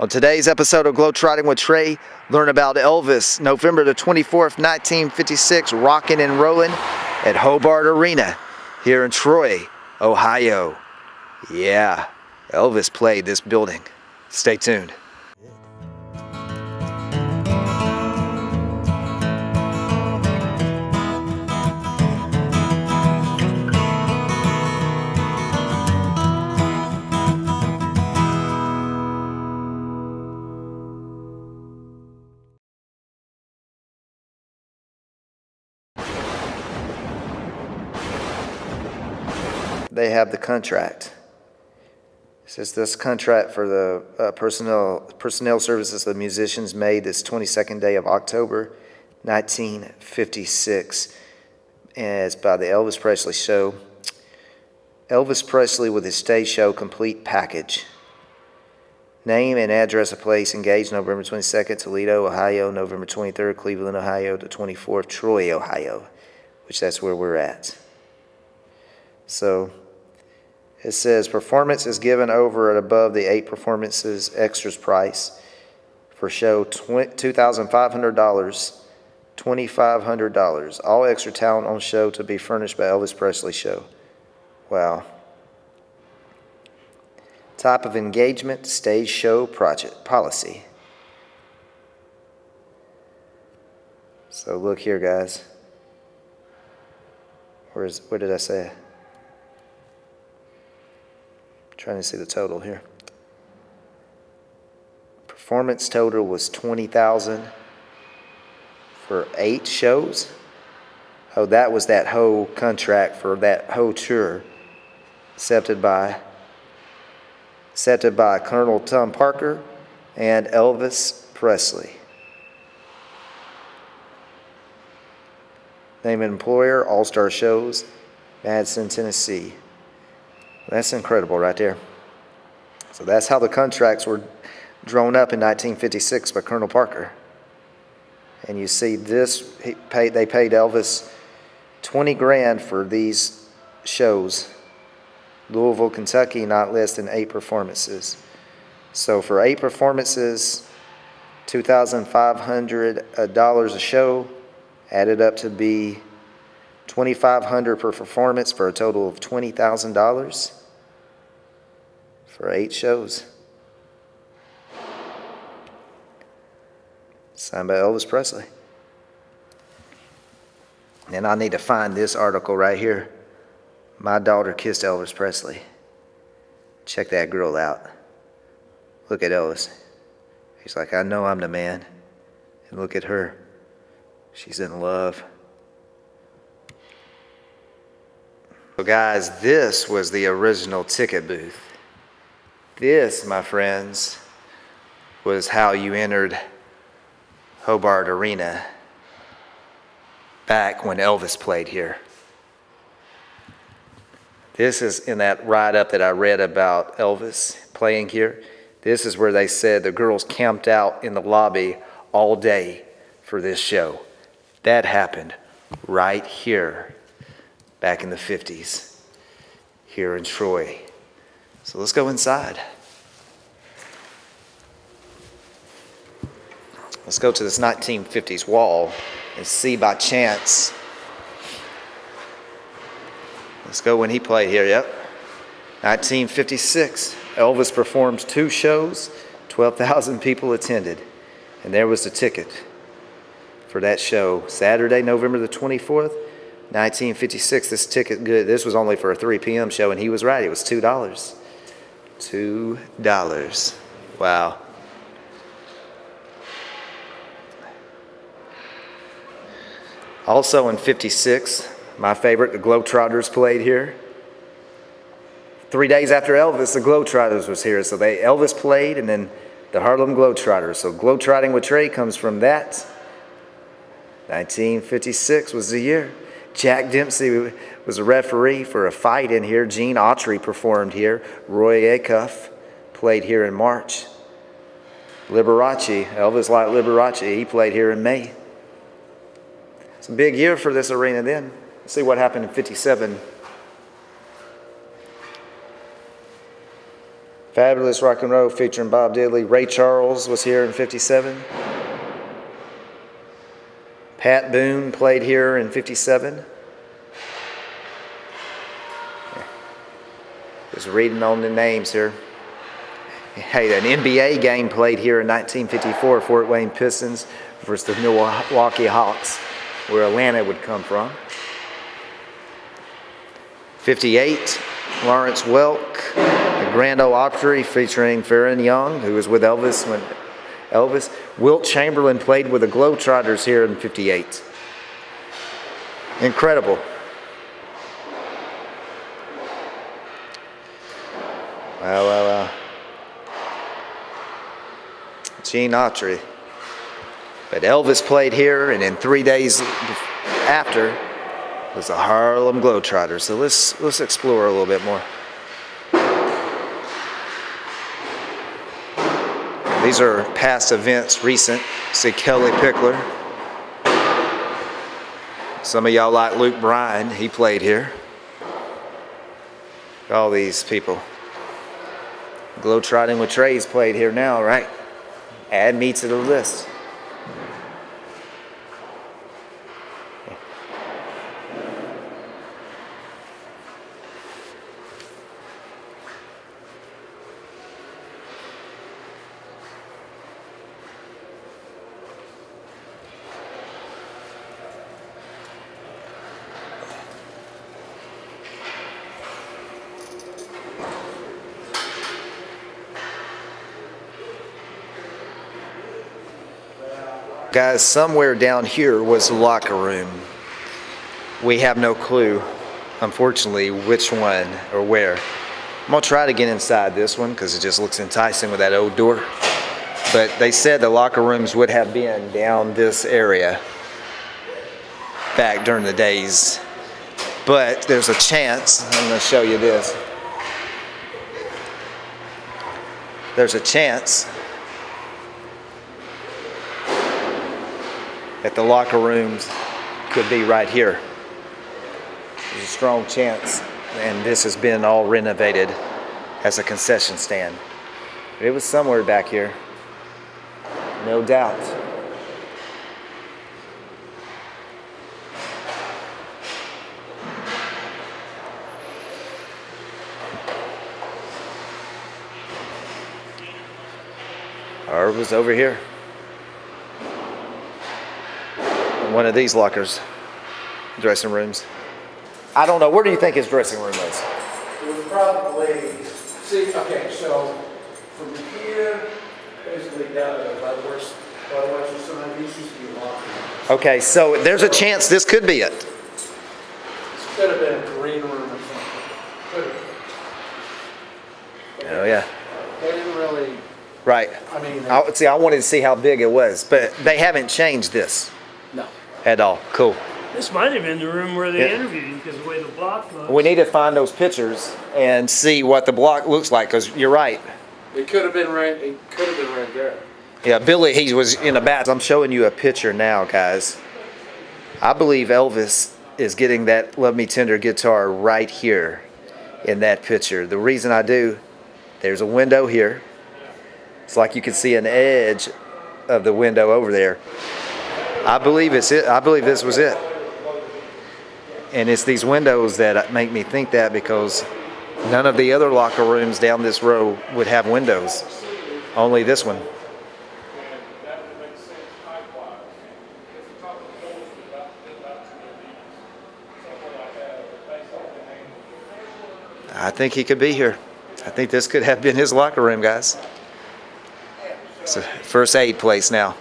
On today's episode of Globetrotting with Trey, learn about Elvis, November the 24th, 1956, rocking and rolling at Hobart Arena here in Troy, Ohio. Yeah, Elvis played this building. Stay tuned. They have the contract. It says this contract for the personnel services of the musicians made this 22nd day of October 1956, and it's by the Elvis Presley show. Elvis Presley with his stage show complete package. Name and address of place engaged November 22nd, Toledo, Ohio, November 23rd, Cleveland, Ohio, the 24th, Troy, Ohio, which that's where we're at. So it says performance is given over and above the 8 performances extras price for show $2,500, $2,500. All extra talent on show to be furnished by Elvis Presley show. Wow. Type of engagement, stage show project policy. So look here, guys. Where did I say? Trying to see the total here. Performance total was $20,000 for 8 shows. Oh, that was that whole contract for that whole tour, accepted by Colonel Tom Parker and Elvis Presley. Name and employer, All-Star Shows, Madison, Tennessee. That's incredible right there. So that's how the contracts were drawn up in 1956 by Colonel Parker. And you see this, they paid Elvis 20 grand for these shows. Louisville, Kentucky, not less than 8 performances. So for 8 performances, $2,500 a show, added up to be $2,500 per performance for a total of $20,000 for 8 shows. Signed by Elvis Presley. And I need to find this article right here. My daughter kissed Elvis Presley. Check that girl out. Look at Elvis. He's like, I know I'm the man. And look at her. She's in love. So guys, this was the original ticket booth. This, my friends, was how you entered Hobart Arena back when Elvis played here. This is in that write-up that I read about Elvis playing here. This is where they said the girls camped out in the lobby all day for this show. That happened right here back in the 50s here in Troy. So let's go inside. Let's go to this 1950s wall and see by chance. Let's go when he played here, yep. 1956, Elvis performed 2 shows, 12,000 people attended. And there was the ticket for that show. Saturday, November the 24th, 1956, this ticket, good. This was only for a 3 p.m. show, and he was right. It was $2. $2. Wow. Also in 56, my favorite, the Globetrotters played here. 3 days after Elvis, the Globetrotters was here. So Elvis played, and then the Harlem Globetrotters. So Globetrotting with Trey comes from that. 1956 was the year. Jack Dempsey was a referee for a fight in here. Gene Autry performed here. Roy Acuff played here in March. Liberace, Elvis like Liberace, he played here in May. It's a big year for this arena then. Let's see what happened in 57. Fabulous Rock and Roll featuring Bob Diddley. Ray Charles was here in 57. Pat Boone played here in 57. Just reading on the names here. Hey, an NBA game played here in 1954, Fort Wayne Pistons versus the Milwaukee Hawks, where Atlanta would come from. 58, Lawrence Welk, the Grand Ole Opry featuring Farron Young, who was with Elvis when Wilt Chamberlain played with the Globetrotters here in 58. Incredible. Well. Gene Autry. But Elvis played here, and then 3 days after was the Harlem Globetrotters. So let's explore a little bit more. These are past events, recent. See Kelly Pickler. Some of y'all like Luke Bryan. He played here. All these people. Globetrotting with Trey's played here now, right? Add me to the list. Guys, somewhere down here was the locker room. We have no clue, unfortunately, which one or where. I'm gonna try to get inside this one because it just looks enticing with that old door. But they said the locker rooms would have been down this area back during the days. But there's a chance, I'm gonna show you this. There's a chance that the locker rooms could be right here. There's a strong chance, and this has been all renovated as a concession stand. But it was somewhere back here, no doubt. Or it was over here. One of these lockers, dressing rooms. I don't know. Where do you think his dressing room was? It was probably, see, okay, so from here, basically down to by the west side, these used to be lockers. Okay, so there's a chance this could be it. This could have been a green room or something. Could have been. Oh, yeah. They didn't really. Right. I mean, I wanted to see how big it was, but they haven't changed this. No. At all. Cool. This might have been the room where they interviewed you because the way the block looks. We need to find those pictures and see what the block looks like, because you're right. It could have been right. It could have been right there. Yeah, Billy, he was in the back. I'm showing you a picture now, guys. I believe Elvis is getting that Love Me Tender guitar right here in that picture. The reason I do, there's a window here. It's like you can see an edge of the window over there. I believe it's it. I believe this was it. And it's these windows that make me think that, because none of the other locker rooms down this row would have windows. Only this one. I think he could be here. I think this could have been his locker room, guys. It's a first aid place now.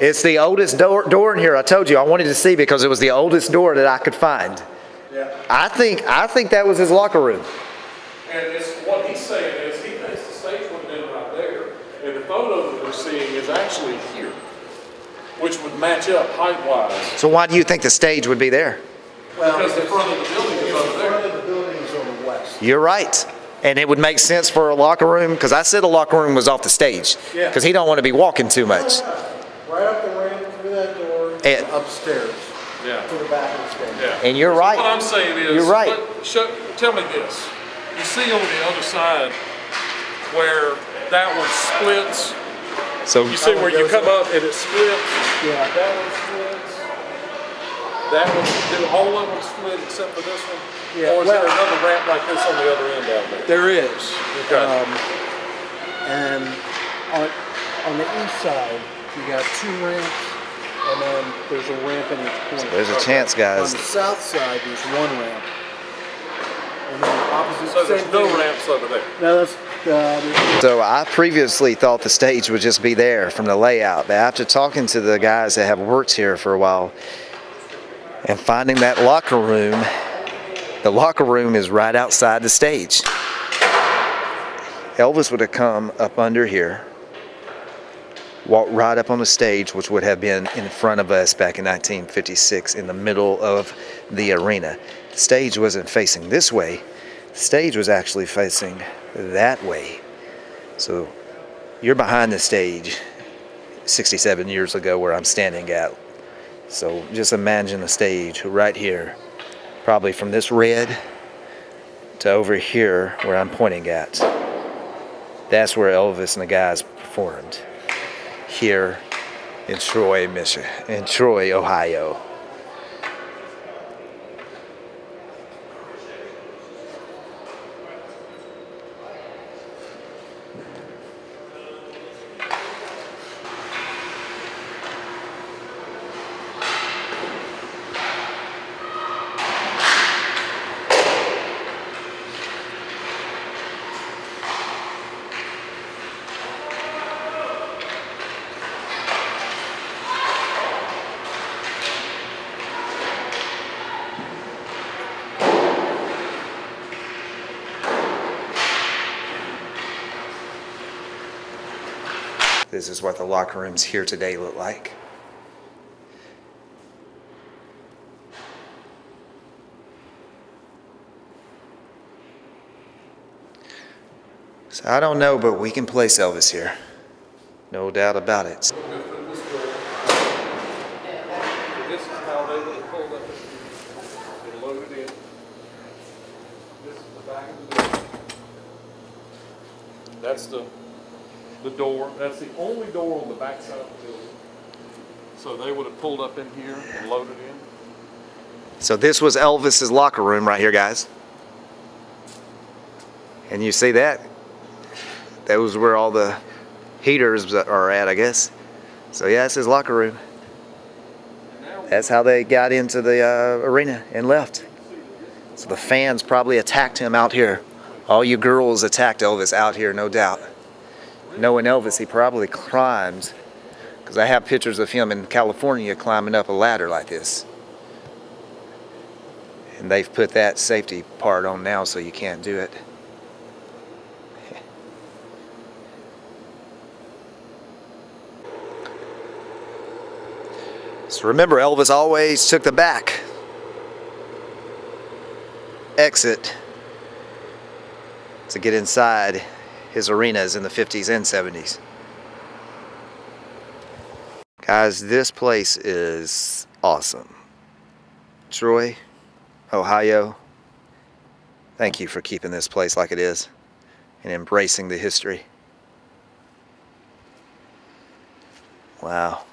It's the oldest door in here. I told you I wanted to see because it was the oldest door that I could find. Yeah. I think that was his locker room. And it's what he's saying is he thinks the stage would have been right there, and the photo that we're seeing is actually here, which would match up height-wise. So why do you think the stage would be there? Well, Because the front of the building is over the there. front of the building is on the west. You're right. And it would make sense for a locker room, because I said a locker room was off the stage. Yeah. Because he don't want to be walking too much. Right up the ramp through that door, And- upstairs, Yeah. to the back of the stage. Yeah. And you're So right. what I'm saying is, You're right. tell me this. you see on the other side where that one splits. So You see where you come up and it splits? Yeah. That one splits. That one, all of them split except for this one? Yeah, Or is there well- another ramp like this on the other end down there? There is. Okay. And on the east side, you got 2 ramps, and then there's a ramp in each corner. there's a chance, On guys. the south side, there's 1 ramp. And then opposite. So there's same no thing. ramps over there? No, that's So I previously thought the stage would just be there from the layout, but after talking to the guys that have worked here for a while and finding that locker room, the locker room is right outside the stage. Elvis would have come up under here, walked right up on the stage, which would have been in front of us back in 1956 in the middle of the arena. The stage wasn't facing this way. The stage was actually facing that way. So you're behind the stage 67 years ago where I'm standing at. So just imagine the stage right here, probably from this red to over here where I'm pointing at. That's where Elvis and the guys performed, here in Troy, Michigan, in Troy, Ohio. This is what the locker rooms here today look like. So I don't know, but we can place Elvis here. No doubt about it. This is how they would have pulled up and loaded in. This is the back of the door. That's the door. That's the only door on the back side of the building. So they would have pulled up in here and loaded in. So this was Elvis's locker room right here, guys. And you see that? That was where all the heaters are at, I guess. So yeah, it's his locker room. That's how they got into the arena and left. So the fans probably attacked him out here. All you girls attacked Elvis out here, no doubt. Knowing Elvis, he probably climbed, because I have pictures of him in California climbing up a ladder like this. And they've put that safety part on now so you can't do it. So remember, Elvis always took the back exit to get inside his arenas in the 50s and 70s. Guys, this place is awesome. Troy, Ohio, thank you for keeping this place like it is and embracing the history. Wow.